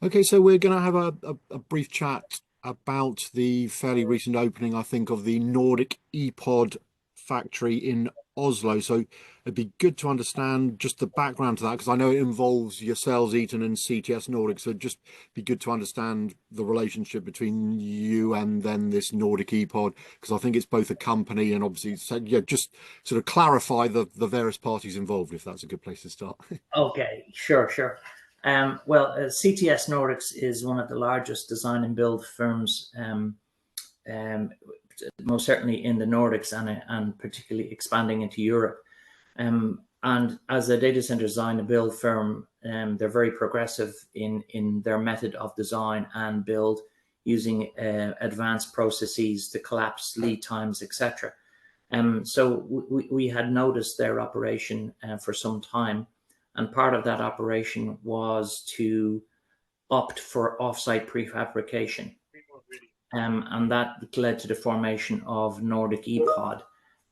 Okay, so we're going to have a brief chat about the fairly recent opening, I think, of the Nordic EPOD factory in Oslo. So it'd be good to understand just the background to that, because I know it involves yourselves, Eaton, and CTS Nordics. So just be good to understand the relationship between you and then this Nordic EPOD, because I think it's both a company and obviously, so, yeah, just sort of clarify the various parties involved, if that's a good place to start. Okay, sure. CTS Nordics is one of the largest design and build firms, um, most certainly in the Nordics and particularly expanding into Europe. And as a data center design and build firm, they're very progressive in their method of design and build using advanced processes to collapse lead times, etc. So we had noticed their operation for some time, and part of that operation was to opt for offsite prefabrication. And that led to the formation of Nordic EPOD.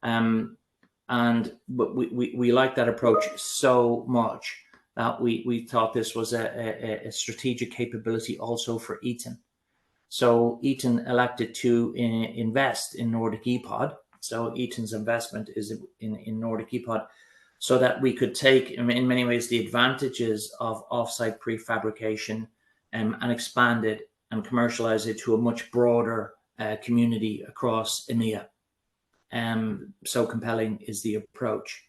And we liked that approach so much that we thought this was a strategic capability also for Eaton. So Eaton elected to invest in Nordic EPOD. So Eaton's investment is in Nordic EPOD, so that we could take, in many ways, the advantages of offsite prefabrication and expand it and commercialize it to a much broader community across EMEA. So compelling is the approach.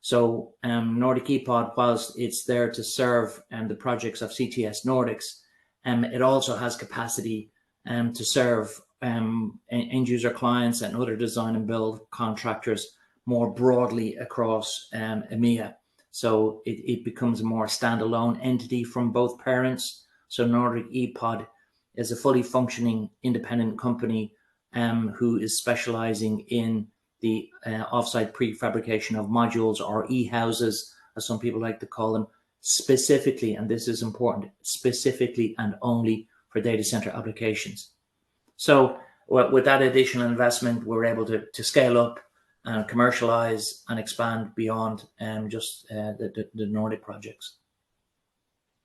So Nordic EPOD, whilst it's there to serve the projects of CTS Nordics, it also has capacity to serve end user clients and other design and build contractors more broadly across EMEA. So it becomes a more standalone entity from both parents. So Nordic EPOD is a fully functioning independent company who is specializing in the offsite prefabrication of modules, or e-houses, as some people like to call them, specifically, and this is important, specifically and only for data center applications. So with that additional investment, we're able to scale up and commercialize and expand beyond just the Nordic projects.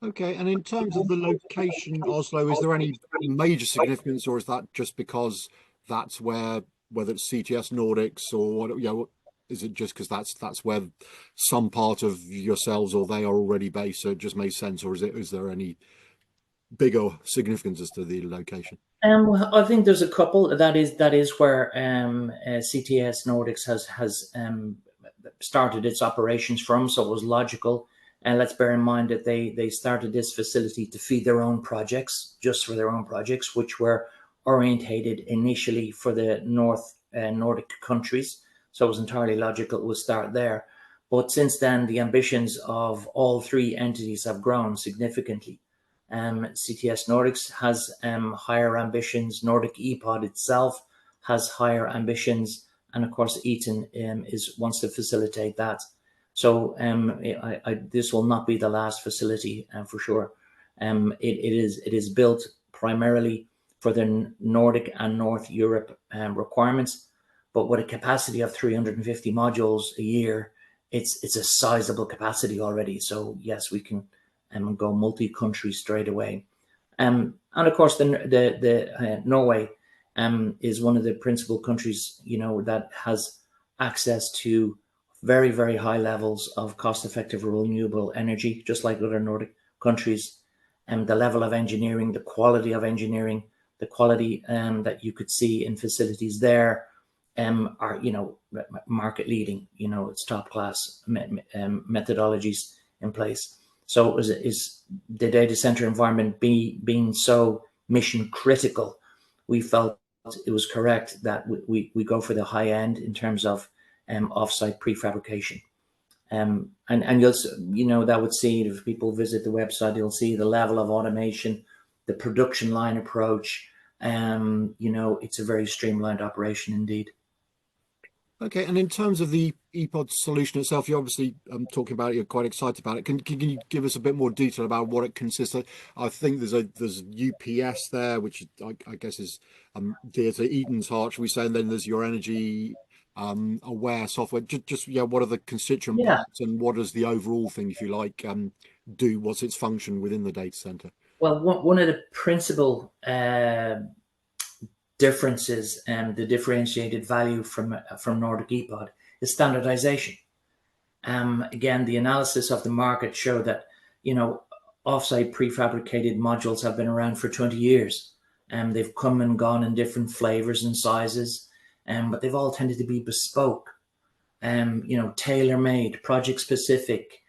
Okay, and in terms of the location, Oslo, is there any major significance, or is that just because that's where, whether it's CTS Nordics or what, is it just because that's where some part of yourselves or they are already based, so it just makes sense, or is there any bigger significance as to the location? I think there's a couple. That is where CTS Nordics has started its operations from, so it was logical. And let's bear in mind that they started this facility to feed their own projects, just for their own projects, which were orientated initially for the Nordic countries. So it was entirely logical to start there. But since then, the ambitions of all three entities have grown significantly. CTS Nordics has higher ambitions. Nordic EPOD itself has higher ambitions, and of course, Eaton wants to facilitate that. So this will not be the last facility for sure. It is built primarily for the Nordic and North Europe requirements, but with a capacity of 350 modules a year, it's a sizable capacity already. So yes, we can go multi-country straight away. And of course, the Norway is one of the principal countries, that has access to very, very high levels of cost-effective renewable energy, just like other Nordic countries. And the level of engineering, the quality of engineering, the quality that you could see in facilities there are, market leading. It's top class methodologies in place. So is the data center environment being so mission critical, we felt it was correct that we go for the high end in terms of offsite prefabrication. And you'll, that would see, if people visit the website, you'll see the level of automation, the production line approach. It's a very streamlined operation indeed. Okay, and in terms of the EPOD solution itself, you're obviously talking about it, you're quite excited about it. Can you give us a bit more detail about what it consists of? I think there's UPS there, which I guess is dear to Eaton's heart, shall we say, and then there's your energy aware software. Just what are the constituent Yeah. parts, and what does the overall thing, if you like, do? What's its function within the data center? Well, one of the principal differences and the differentiated value from Nordic EPOD is standardization. Again, the analysis of the market show that, offsite prefabricated modules have been around for 20 years. They've come and gone in different flavors and sizes, but they've all tended to be bespoke, tailor-made, project-specific,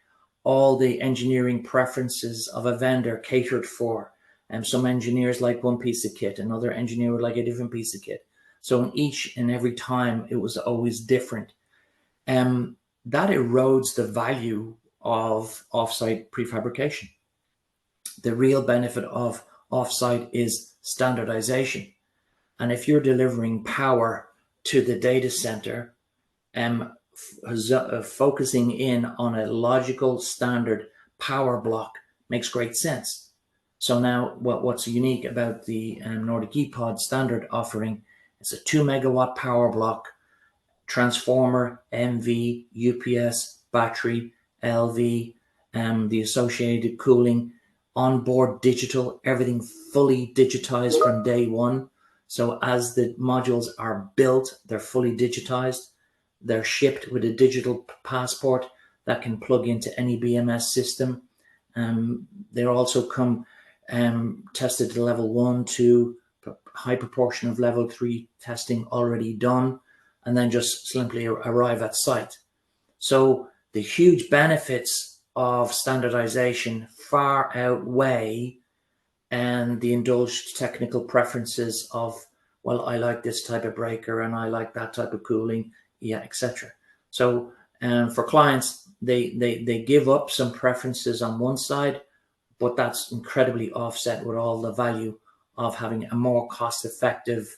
all the engineering preferences of a vendor catered for. Some engineers like one piece of kit, another engineer would like a different piece of kit. So in each and every time, it was always different. That erodes the value of offsite prefabrication. The real benefit of offsite is standardization. And if you're delivering power to the data center, focusing in on a logical standard power block makes great sense. So now what's unique about the Nordic EPOD standard offering is a 2 megawatt power block, transformer, MV, UPS, battery, LV, the associated cooling, onboard digital, everything fully digitized from day one. So as the modules are built, they're fully digitized. They're shipped with a digital passport that can plug into any BMS system. They also come tested to level 1, 2, high proportion of level 3 testing already done, and then just simply arrive at site. So the huge benefits of standardization far outweigh the indulged technical preferences of, well, I like this type of breaker and I like that type of cooling, yeah, etc. So for clients, they give up some preferences on one side, but that's incredibly offset with all the value of having a more cost-effective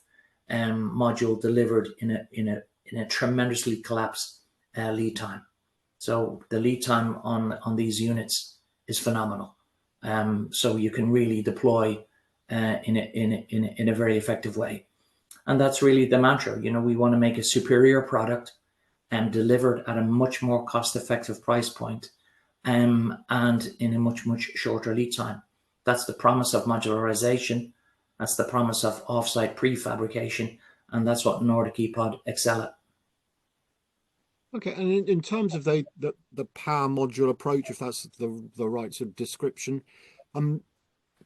module delivered in a tremendously collapsed lead time. So the lead time on these units is phenomenal. So you can really deploy in a very effective way. And that's really the mantra. We want to make a superior product and delivered at a much more cost-effective price point, and in a much shorter lead time. That's the promise of modularization. That's the promise of offsite prefabrication, and that's what Nordic EPOD excel at. Okay, and in terms of the power module approach, if that's the right sort of description,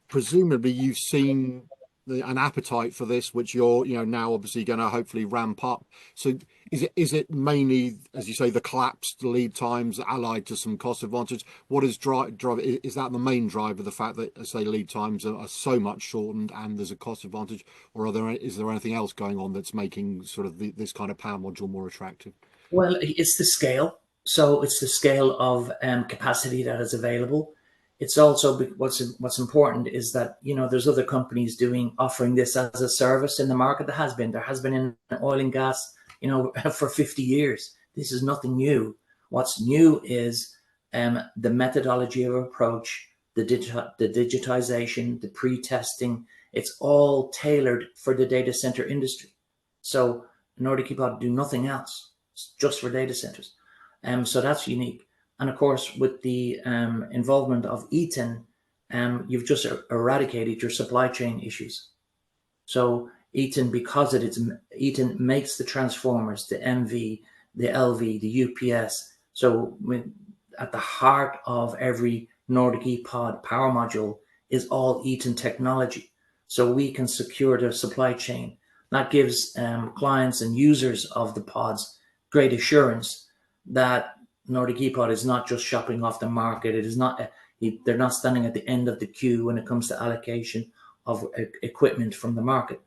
presumably you've seen an appetite for this, which you're now obviously going to hopefully ramp up. So is it mainly, as you say, the collapsed lead times allied to some cost advantage? What is is that the main driver, the fact that, as say, lead times are so much shortened and there's a cost advantage, or is there anything else going on that's making sort of this kind of power module more attractive? Well, it's the scale. So it's the scale of capacity that is available. It's also what's important is that there's other companies offering this as a service in the market. There has been in oil and gas for 50 years. This is nothing new. What's new is the methodology of approach, the digitization, the pre-testing. It's all tailored for the data center industry. So Nordic EPOD do nothing else. It's just for data centers. So that's unique. And of course, with the involvement of Eaton, you've just eradicated your supply chain issues. So Eaton, because Eaton makes the transformers, the MV, the LV, the UPS. So at the heart of every Nordic EPOD power module is all Eaton technology. So we can secure the supply chain. That gives clients and users of the pods great assurance that Nordic EPOD is not just shopping off the market. It is not. They're not standing at the end of the queue when it comes to allocation of equipment from the market.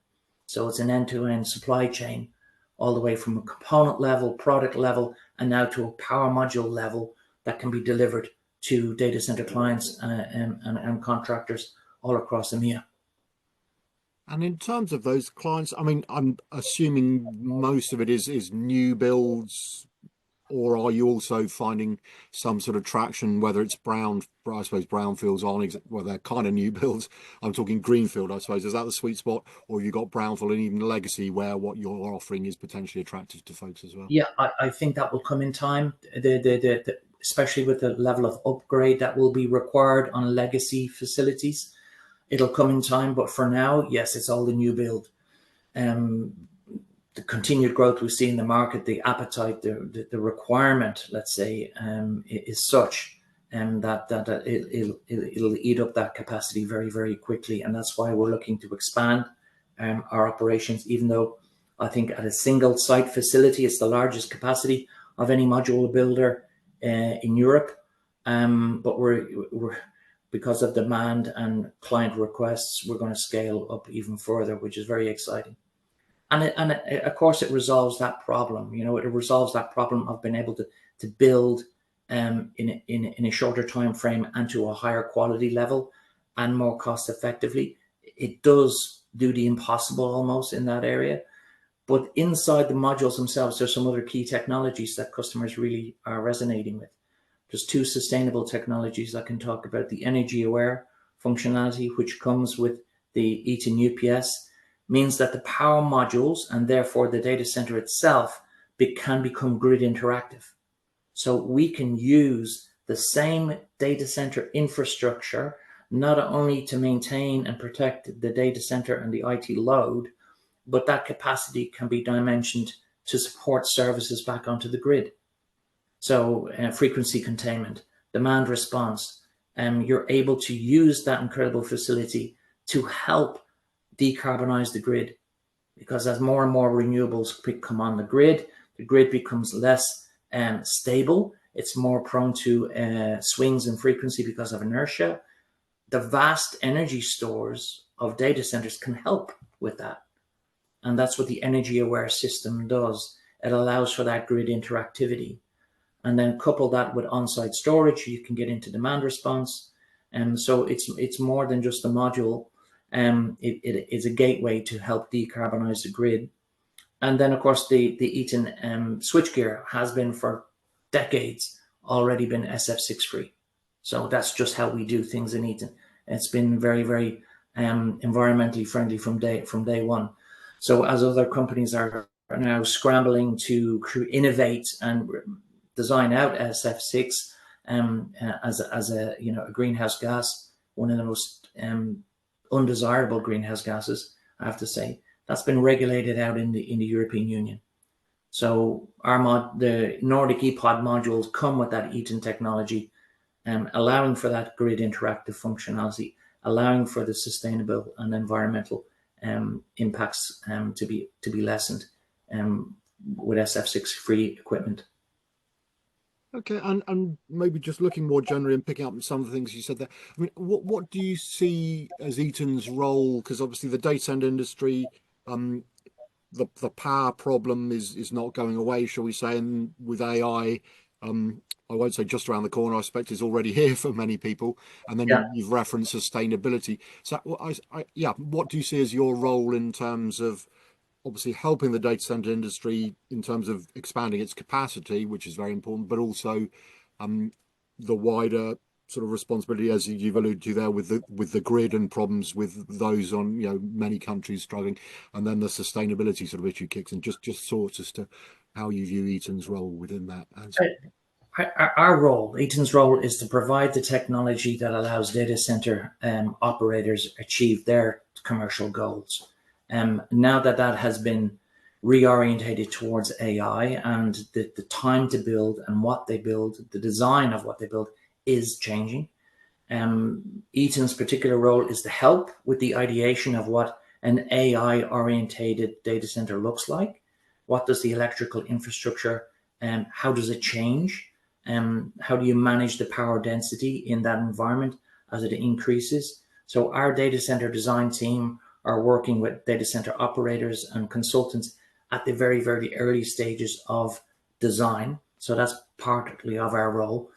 So it's an end-to-end supply chain, all the way from a component level, product level, and now to a power module level that can be delivered to data center clients and contractors all across EMEA. And in terms of those clients, I mean, I'm assuming most of it is new builds, or are you also finding some sort of traction, whether it's brownfields well, they're kind of new builds. I'm talking greenfield, I suppose. Is that the sweet spot, or have you got brownfield and even legacy where what you're offering is potentially attractive to folks as well? Yeah, I think that will come in time. Especially with the level of upgrade that will be required on legacy facilities. It'll come in time, but for now, yes, it's all the new build. The continued growth we see in the market, the appetite, the requirement, let's say, is such that it'll eat up that capacity very, very quickly. And that's why we're looking to expand our operations, even though I think at a single site facility, it's the largest capacity of any modular builder in Europe. But we're because of demand and client requests, we're going to scale up even further, which is very exciting. And of course, it resolves that problem. You know, it resolves that problem of being able to build in a shorter time frame and to a higher quality level and more cost effectively. It does do the impossible almost in that area. But inside the modules themselves, there's some other key technologies that customers really are resonating with. There's two sustainable technologies I can talk about: the energy aware functionality, which comes with the Eaton UPS, means that the power modules and therefore the data center itself can become grid interactive. So we can use the same data center infrastructure not only to maintain and protect the data center and the IT load, but that capacity can be dimensioned to support services back onto the grid. So frequency containment, demand response, you're able to use that incredible facility to help decarbonize the grid, because as more and more renewables come on the grid becomes less stable. It's more prone to swings in frequency because of inertia. The vast energy stores of data centers can help with that. And that's what the energy aware system does. It allows for that grid interactivity. And then couple that with on-site storage, you can get into demand response. And so it's more than just a module. It is a gateway to help decarbonize the grid. And then, of course, the Eaton switchgear has been for decades already been SF6 free. So that's just how we do things in Eaton. It's been very, very environmentally friendly from day one. So as other companies are now scrambling to innovate and design out SF6 as a greenhouse gas, one of the most undesirable greenhouse gases, I have to say, that's been regulated out in the European Union. So the Nordic EPOD modules come with that Eaton technology, allowing for that grid interactive functionality, allowing for the sustainable and environmental impacts to be lessened with SF6 free equipment. Okay, and maybe just looking more generally and picking up on some of the things you said there. I mean, what do you see as Eaton's role? Because obviously the data center industry, the power problem is not going away, shall we say? And with AI, I won't say just around the corner. I expect it's already here for many people. And then you've referenced sustainability. So, what do you see as your role in terms of obviously helping the data center industry in terms of expanding its capacity, which is very important, but also the wider sort of responsibility, as you've alluded to there, with the grid and problems with those on many countries struggling, and then the sustainability sort of issue kicks in. Just thoughts as to how you view Eaton's role within that answer. Our role, Eaton's role, is to provide the technology that allows data center operators achieve their commercial goals. Now that has been reorientated towards AI, and the time to build and what they build, the design of what they build is changing. Eaton's particular role is to help with the ideation of what an AI orientated data center looks like. What does the electrical infrastructure, how does it change? How do you manage the power density in that environment as it increases? So our data center design team are working with data center operators and consultants at the very, very early stages of design. So that's partly of our role.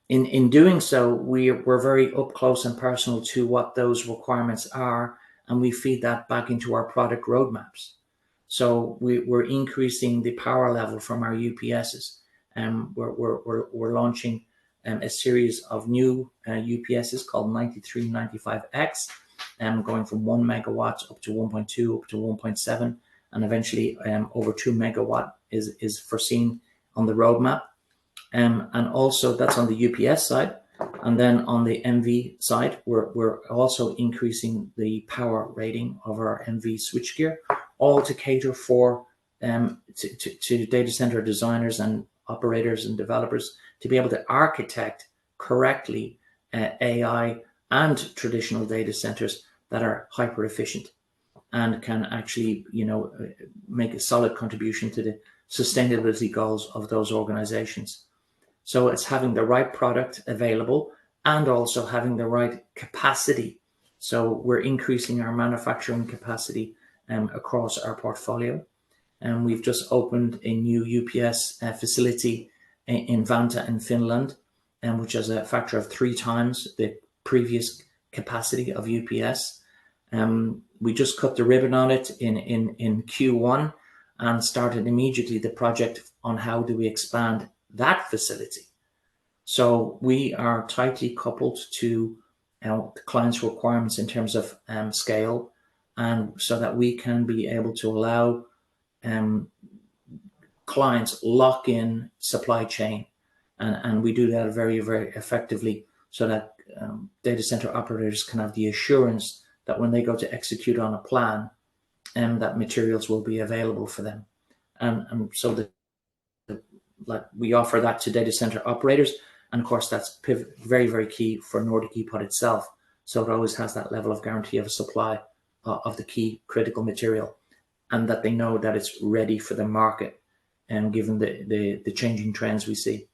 In doing so, we're very up close and personal to what those requirements are, and we feed that back into our product roadmaps. So we're increasing the power level from our UPSs. We're launching a series of new UPSs called 9395X, going from 1 megawatt up to 1.2, up to 1.7, and eventually over 2 megawatt is foreseen on the roadmap. And also that's on the UPS side. And then on the MV side, we're also increasing the power rating of our MV switchgear, all to cater for to data center designers and operators and developers to be able to architect correctly AI and traditional data centers that are hyper efficient and can actually, make a solid contribution to the sustainability goals of those organizations. So it's having the right product available and also having the right capacity. So we're increasing our manufacturing capacity across our portfolio. And we've just opened a new UPS facility in Vantaa in Finland, which has a factor of 3 times the previous capacity of UPS. We just cut the ribbon on it in Q1 and started immediately the project on how do we expand that facility. So we are tightly coupled to the client's requirements in terms of scale, and so that we can be able to allow clients lock in supply chain, and we do that very, very effectively, so that data center operators can have the assurance that when they go to execute on a plan, that materials will be available for them. And so we offer that to data center operators. And of course, that's very, very key for NordicEPOD itself. So it always has that level of guarantee of supply of the key critical material, and that they know that it's ready for the market, and given the changing trends we see.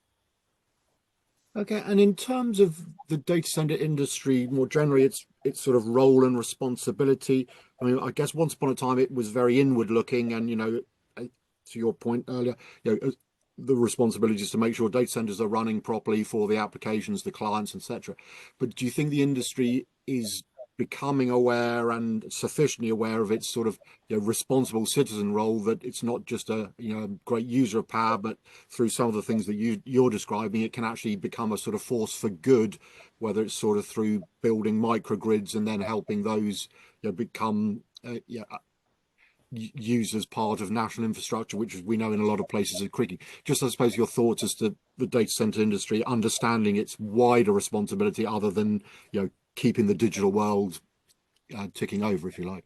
Okay, and in terms of the data center industry more generally, its sort of role and responsibility. I mean, I guess once upon a time it was very inward looking, and to your point earlier, the responsibility is to make sure data centers are running properly for the applications, the clients, etc. But do you think the industry is becoming aware and sufficiently aware of its sort of responsible citizen role, that it's not just a great user of power, but through some of the things that you're describing, it can actually become a sort of force for good, whether it's sort of through building microgrids and then helping those become used as part of national infrastructure, which we know in a lot of places is creaking. Just I suppose your thoughts as to the data center industry understanding its wider responsibility, other than keeping the digital world ticking over, if you like.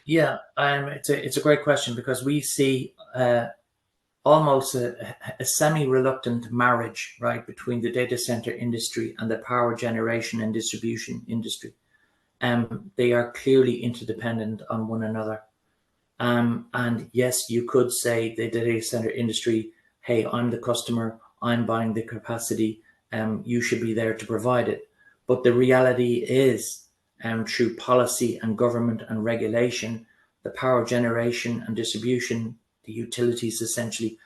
Yeah, it's a great question, because we see almost a semi-reluctant marriage, right, between the data center industry and the power generation and distribution industry. They are clearly interdependent on one another. And yes, you could say the data center industry, hey, I'm the customer, I'm buying the capacity, you should be there to provide it. But the reality is, through policy and government and regulation, the power generation and distribution, the utilities essentially,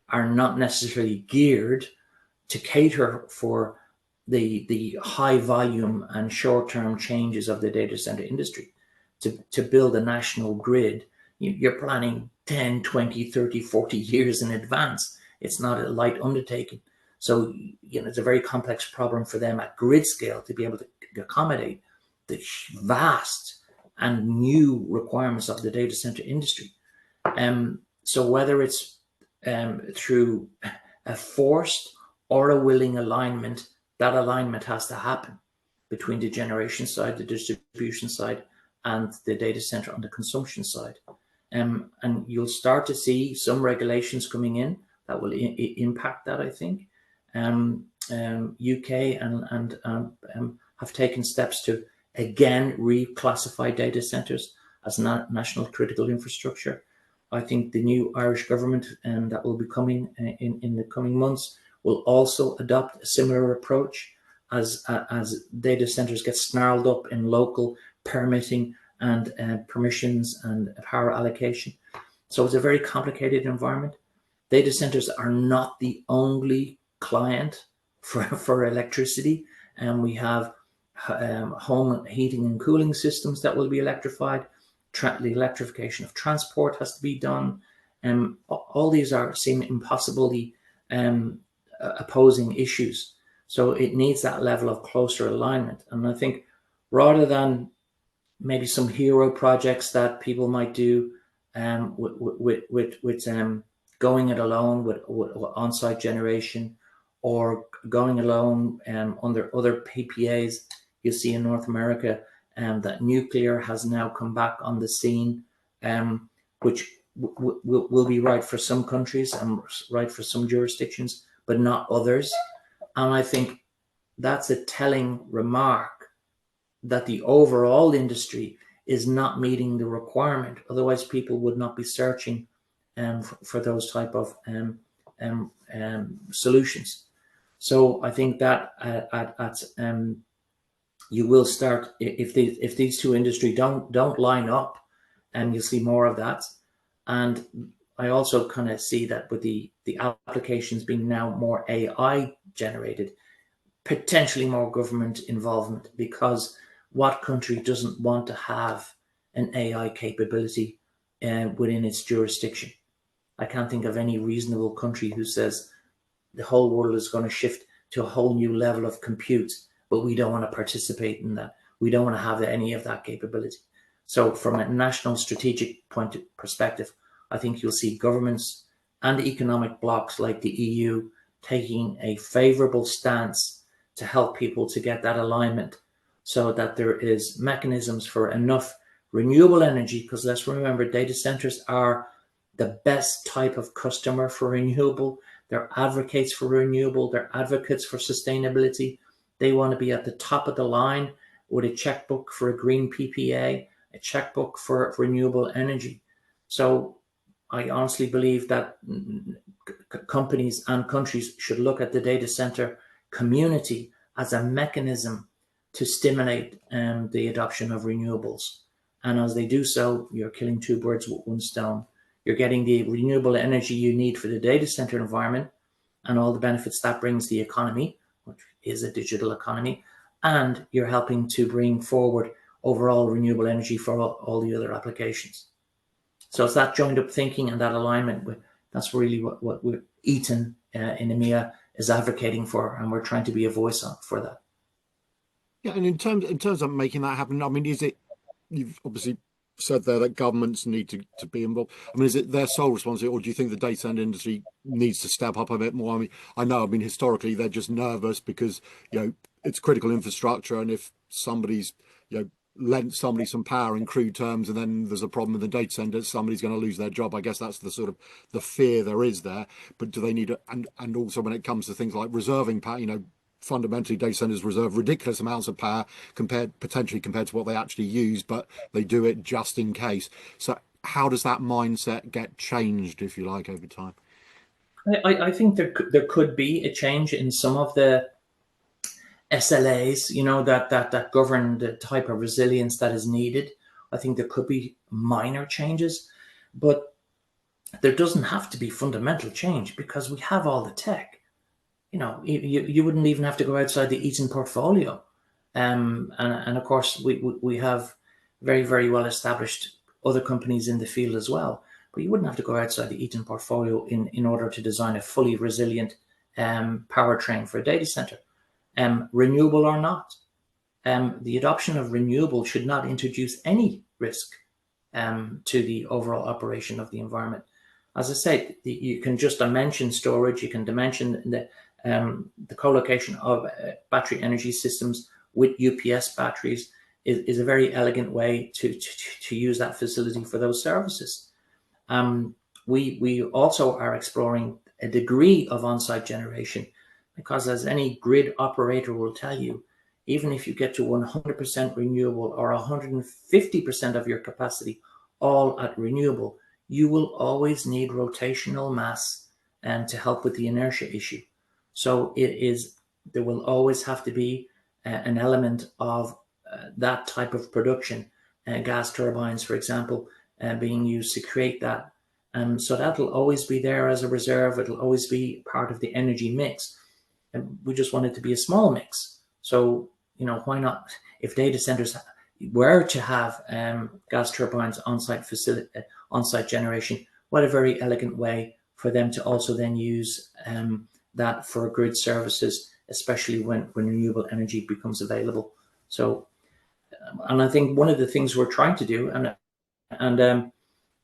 are not necessarily geared to cater for the high volume and short-term changes of the data center industry. To build a national grid, you're planning 10, 20, 30, 40 years in advance. It's not a light undertaking. So, it's a very complex problem for them at grid scale to be able to accommodate the vast and new requirements of the data center industry. So whether it's through a forced or a willing alignment, that alignment has to happen between the generation side, the distribution side, and the data center on the consumption side. And you'll start to see some regulations coming in that will impact that, I think. UK and have taken steps to again reclassify data centers as national critical infrastructure. I think the new Irish government that will be coming in the coming months will also adopt a similar approach as data centers get snarled up in local permitting and permissions and power allocation. So it's a very complicated environment. Data centers are not the only client for electricity, and we have home heating and cooling systems that will be electrified. The electrification of transport has to be done. All these seem impossibly opposing issues. So it needs that level of closer alignment. And I think rather than maybe some hero projects that people might do with going it alone with on-site generation or going alone under other PPAs. You see in North America that nuclear has now come back on the scene, which will be right for some countries and right for some jurisdictions, but not others. And I think that's a telling remark that the overall industry is not meeting the requirement. Otherwise, people would not be searching for those type of solutions. So I think that you will start, if these two industries don't line up, and you'll see more of that. And I also kind of see that with the applications being now more AI generated, potentially more government involvement, because what country doesn't want to have an AI capability within its jurisdiction? I can't think of any reasonable country who says the whole world is going to shift to a whole new level of compute, but we don't want to participate in that. We don't want to have any of that capability. So from a national strategic perspective, I think you'll see governments and economic blocs like the EU taking a favorable stance to help people to get that alignment, so that there is mechanisms for enough renewable energy, because let's remember, data centers are the best type of customer for renewable. They're advocates for renewable. They're advocates for sustainability. They want to be at the top of the line with a checkbook for a green PPA, a checkbook for renewable energy. So I honestly believe that companies and countries should look at the data center community as a mechanism to stimulate the adoption of renewables. And as they do so, you're killing two birds with one stone. You're getting the renewable energy you need for the data center environment and all the benefits that brings the economy, which is a digital economy, and you're helping to bring forward overall renewable energy for all the other applications. So it's that joined up thinking and that alignment. That's really what Eaton in EMEA is advocating for, and we're trying to be a voice for that. Yeah, and in terms of making that happen, I mean, is it, you've obviously said there that governments need to be involved. I mean, is it their sole responsibility, or do you think the data center industry needs to step up a bit more? I mean, historically they're just nervous because, it's critical infrastructure, and if somebody's, lent somebody some power in crude terms, and then there's a problem in the data center, somebody's going to lose their job. I guess that's the sort of the fear there is there. But do they need it? And also when it comes to things like reserving power, fundamentally data centers reserve ridiculous amounts of power potentially compared to what they actually use, but they do it just in case. So how does that mindset get changed, if you like, over time? I think there could be a change in some of the SLAs, that govern the type of resilience that is needed. I think there could be minor changes, but there doesn't have to be fundamental change, because we have all the tech. You wouldn't even have to go outside the Eaton portfolio. And of course, we have very, very well established other companies in the field as well. But you wouldn't have to go outside the Eaton portfolio in order to design a fully resilient powertrain for a data center. Renewable or not, the adoption of renewable should not introduce any risk to the overall operation of the environment. As I said, you can just dimension storage, you can dimension the co-location of battery energy systems with UPS batteries is a very elegant way to use that facility for those services. We also are exploring a degree of on-site generation, because as any grid operator will tell you, even if you get to 100% renewable or 150% of your capacity all at renewable, you will always need rotational mass to help with the inertia issue. So there will always have to be an element of that type of production, gas turbines, for example, being used to create that. So that'll always be there as a reserve. It'll always be part of the energy mix. And we just want it to be a small mix. So, why not? If data centers were to have gas turbines on-site generation, what a very elegant way for them to also then use that for grid services, especially when renewable energy becomes available. So, and I think one of the things we're trying to do, and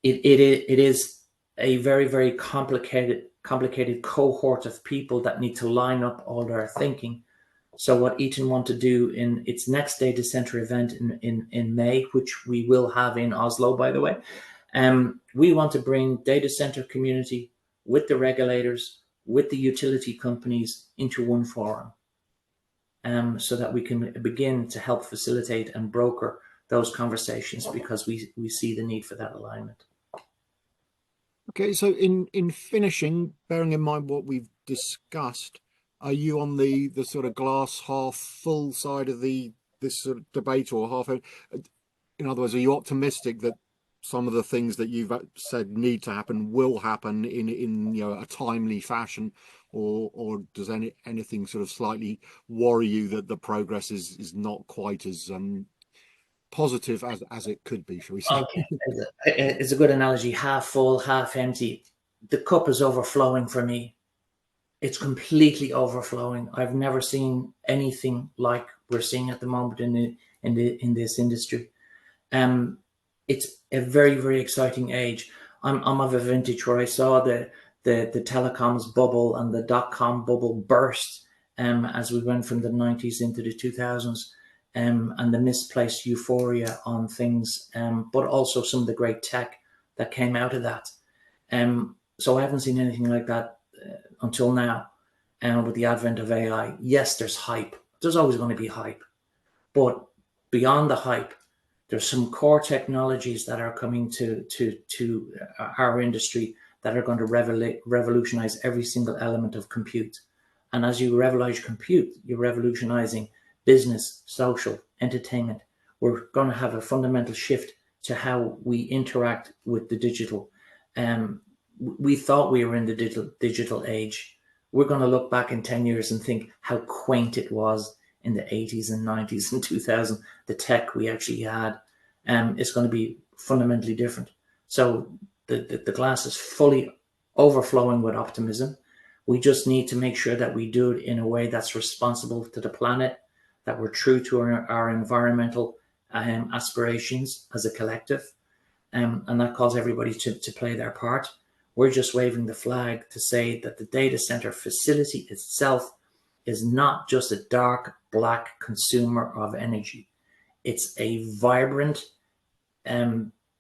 it is a very, very complicated complicated cohort of people that need to line up all their thinking. So what Eaton want to do in its next data center event in May, which we will have in Oslo, by the way, we want to bring data center community with the regulators, with the utility companies into one forum, so that we can begin to help facilitate and broker those conversations, because we see the need for that alignment. Okay, so in finishing, bearing in mind what we've discussed, are you on the sort of glass half full side of this sort of debate, or half? In other words, are you optimistic that some of the things that you've said need to happen will happen in a timely fashion, or does anything sort of slightly worry you that the progress is not quite as positive as it could be, shall we say? Okay, it's a good analogy. Half full, half empty. The cup is overflowing for me. It's completely overflowing. I've never seen anything like we're seeing at the moment in this industry. It's a very, very exciting age. I'm of a vintage where I saw the telecoms bubble and the dot-com bubble burst as we went from the 90s into the 2000s. And the misplaced euphoria on things, but also some of the great tech that came out of that. So I haven't seen anything like that until now. With the advent of AI, yes, there's hype. There's always going to be hype. But beyond the hype, there's some core technologies that are coming to our industry that are going to revolutionize every single element of compute. And as you revolutionize compute, you're revolutionizing business, social, entertainment. We're going to have a fundamental shift to how we interact with the digital. We thought we were in the digital age. We're going to look back in 10 years and think how quaint it was in the 80s and 90s and 2000, the tech we actually had. It's going to be fundamentally different. So the glass is fully overflowing with optimism. We just need to make sure that we do it in a way that's responsible to the planet, that we're true to our environmental aspirations as a collective, and that calls everybody to play their part. We're just waving the flag to say that the data center facility itself is not just a dark black consumer of energy. It's a vibrant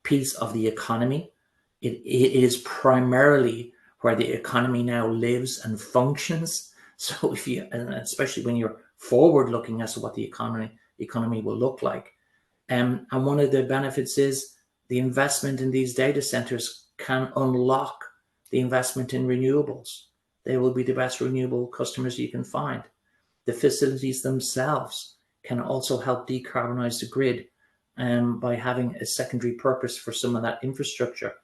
piece of the economy. It is primarily where the economy now lives and functions. So if you, and especially when you're forward looking as to what the economy will look like. And one of the benefits is the investment in these data centers can unlock the investment in renewables. They will be the best renewable customers you can find. The facilities themselves can also help decarbonize the grid by having a secondary purpose for some of that infrastructure,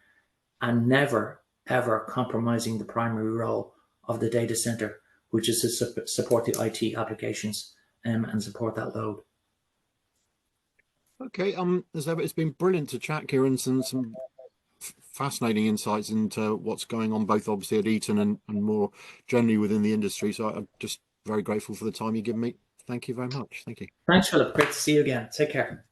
and never, ever compromising the primary role of the data center, which is to support the IT applications and support that load. Okay, as ever, it's been brilliant to chat, Ciarán, and some fascinating insights into what's going on, both obviously at Eaton and more generally within the industry. So I'm just very grateful for the time you've given me. Thank you very much. Thank you. Thanks, Philip. Great to see you again. Take care.